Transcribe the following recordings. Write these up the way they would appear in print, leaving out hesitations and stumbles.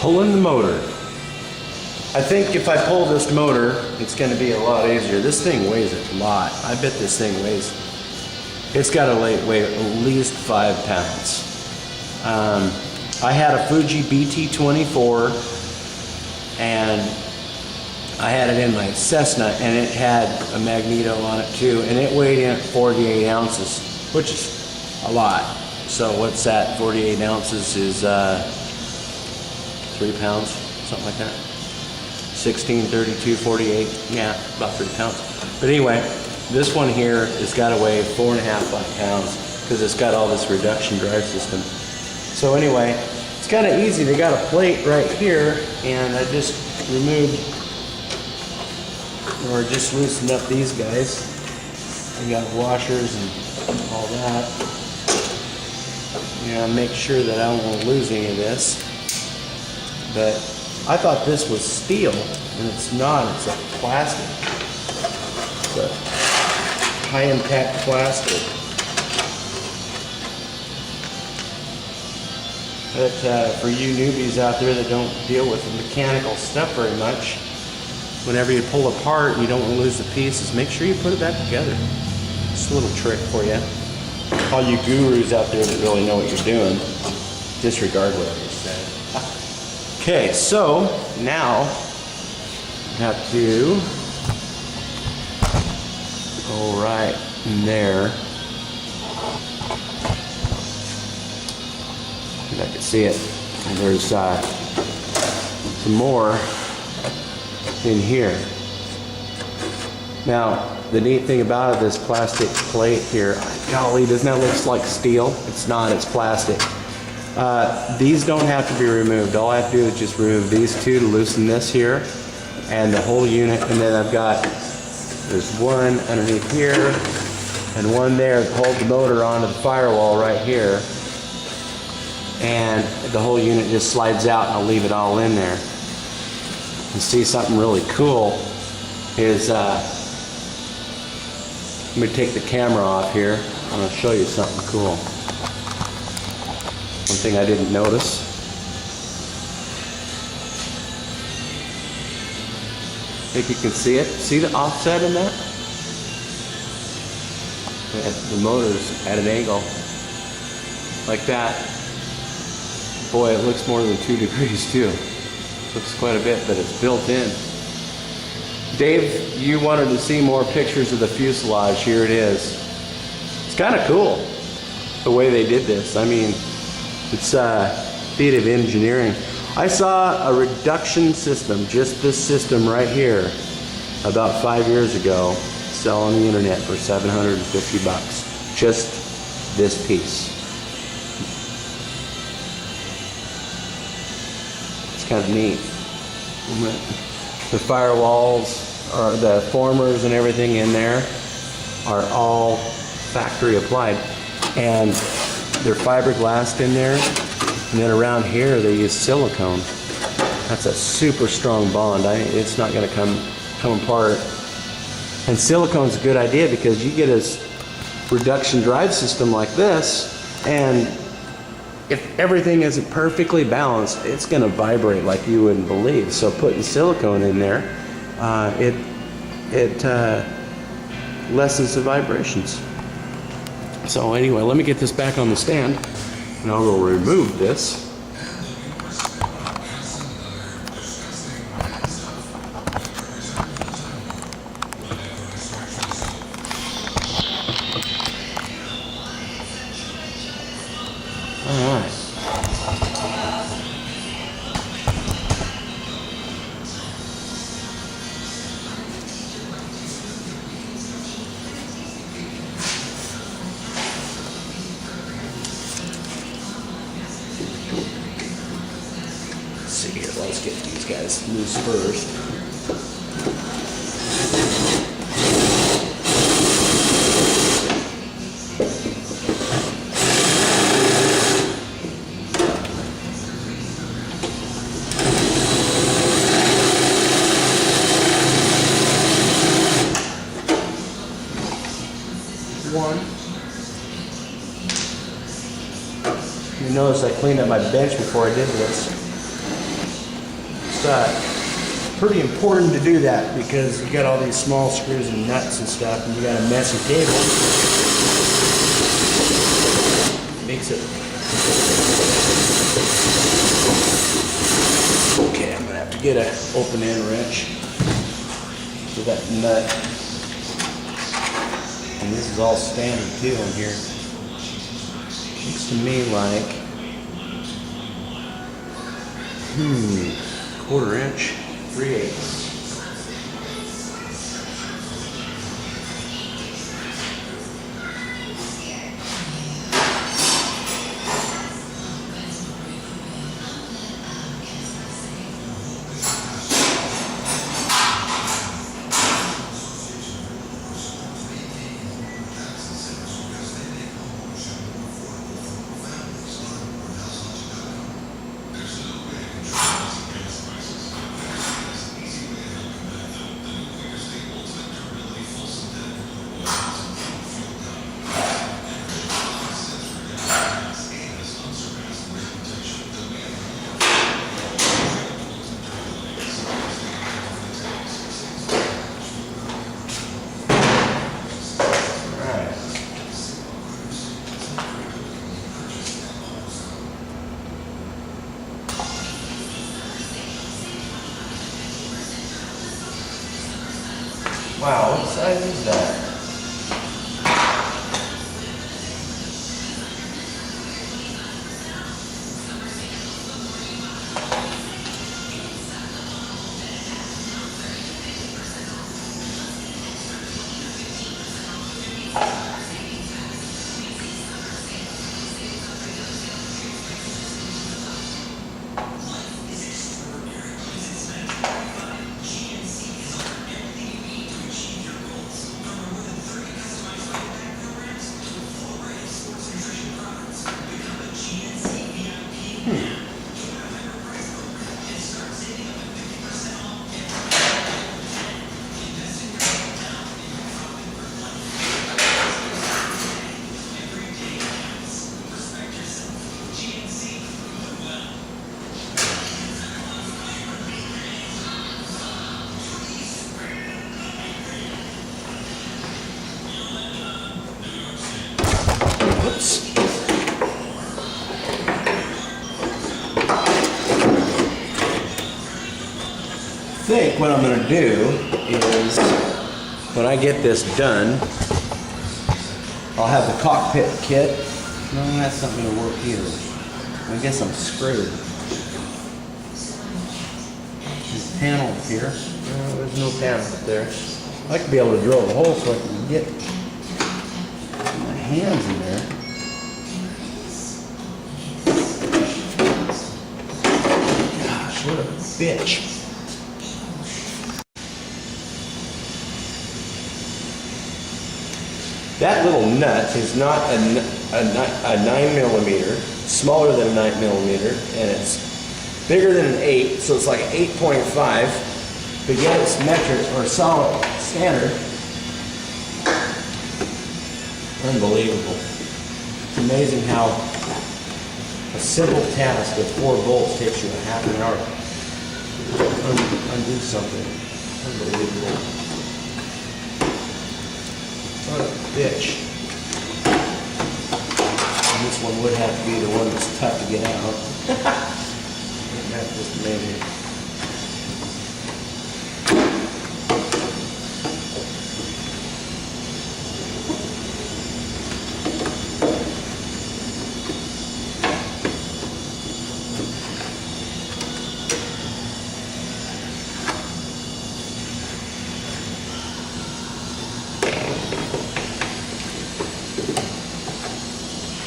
pulling the motor. I think if I pull this motor, it's going to be a lot easier. This thing weighs a lot. I bet this thing weighs, it's got to weigh at least 5 pounds. I had a Fuji BT24, and I had it in my Cessna, and it had a magneto on it too, and it weighed in at 48 ounces, which is a lot. So what's that? 48 ounces is 3 pounds, something like that. 16, 32, 48, yeah, about 3 pounds. But anyway, this one here has got to weigh 4.5, 5 pounds because it's got all this reduction drive system. So anyway, it's kind of easy. They got a plate right here, and I just removed, or just loosened up these guys. They got washers and all that. You know, make sure that I won't lose any of this. But I thought this was steel, and it's not. It's a plastic. It's a high-impact plastic. But for you newbies out there that don't deal with the mechanical stuff very much, whenever you pull apart and you don't want to lose the pieces, make sure you put it back together. Just a little trick for you. All you gurus out there that really know what you're doing, disregard what I just said. Okay, so now I have to go right in there. If I can see it. And there's some more in here. Now, the neat thing about it, this plastic plate here, golly, doesn't that look like steel? It's not, it's plastic. These don't have to be removed. All I have to do is just remove these two to loosen this here, and the whole unit, and then I've got, there's one underneath here, and one there that holds the motor onto the firewall right here, and the whole unit just slides out, and I'll leave it all in there. You see something really cool is, let me take the camera off here. I'm going to show you something cool. One thing I didn't notice. Think you can see it? See the offset in that? The motor's at an angle. Like that. Boy, it looks more than 2 degrees too. Looks quite a bit, but it's built in. Dave, you wanted to see more pictures of the fuselage. Here it is. It's kind of cool, the way they did this. I mean, it's a feat of engineering. I saw a reduction system, just this system right here, about 5 years ago, sell on the internet for $750. Just this piece. It's kind of neat. The firewalls, or the formers and everything in there are all factory applied, and they're fiberglass in there, and then around here they use silicone. That's a super strong bond. It's not going to come apart. And silicone's a good idea because you get a reduction drive system like this, and if everything isn't perfectly balanced, it's going to vibrate like you wouldn't believe. So putting silicone in there, it lessens the vibrations. So anyway, let me get this back on the stand, and I will remove this. See here, let's get these guys loose first. One. You notice I cleaned up my bench before I did this. It's pretty important to do that because you got all these small screws and nuts and stuff, and you got a messy table. Makes it. Okay, I'm gonna have to get an open end wrench for that nut. And this is all standard too on here. Looks to me like 1/4 inch, 3/8. Wow, what size is that? I think what I'm going to do is, when I get this done, I'll have the cockpit kit. No, that's not going to work either. I guess I'm screwed. This panel up here. No, there's no panel up there. I'd like to be able to drill the hole so I can get my hands in there. Gosh, what a bitch. That little nut is not a 9mm, smaller than a 9mm, and it's bigger than an 8, so it's like 8.5, but yet it's metric or solid standard. Unbelievable. It's amazing how a simple task of 4 bolts takes you a half an hour to undo something. Unbelievable. What a bitch. And this one would have to be the one that's tough to get out. That's just amazing.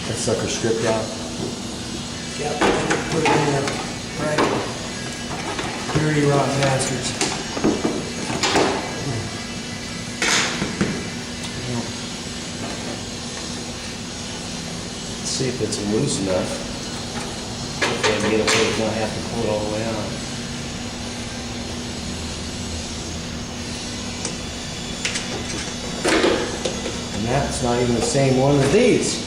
That sucker stripped out. Yep, put it in there. Right. Dirty, rotten bastards. Let's see if it's loose enough. Hopefully I can get it where it's not have to pull it all the way out. And that's not even the same one as these.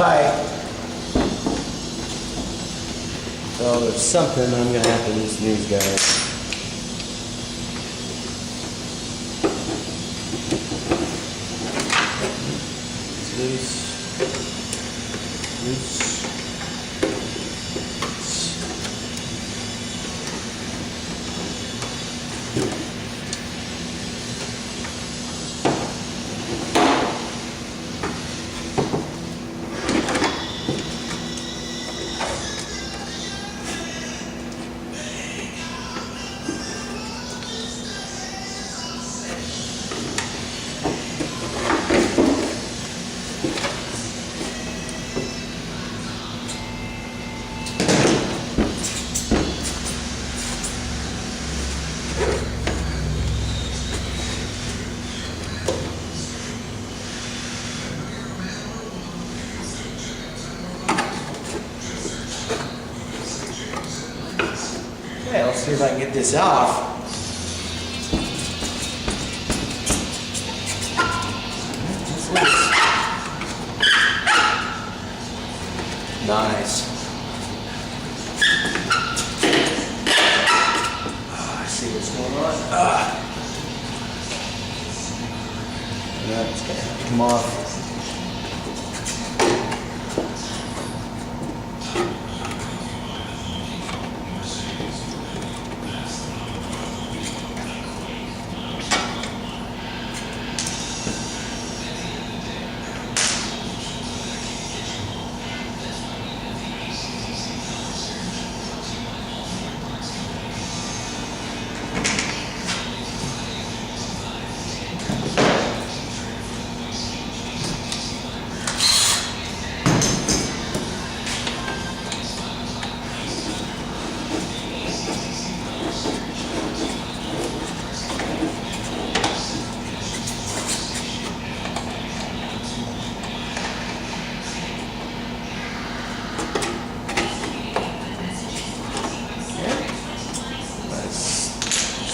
tight. So there's something I'm gonna have to loosen these guys. Loose. Okay, let's see if I can get this off. Nice. Oh, I see what's going on. That's gonna have to come off.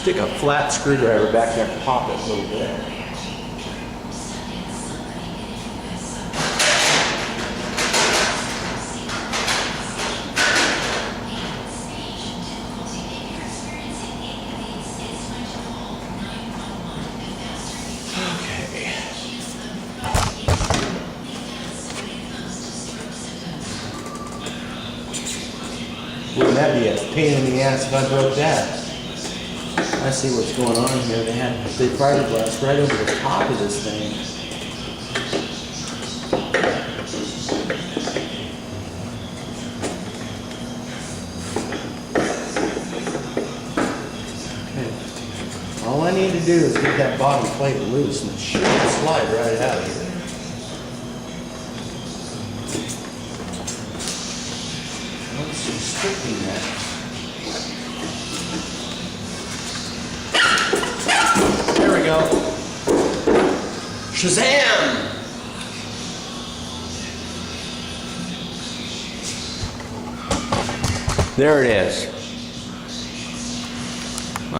Stick a flat screwdriver back there and pop it a little bit. Okay. Wouldn't that be a pain in the ass if I broke that? I see what's going on here. They had the fiberglass right over the top of this thing. Okay. All I need to do is get that bottom plate loose and it should slide right out of here. Let's restricting that. There we go. Shazam! There it is.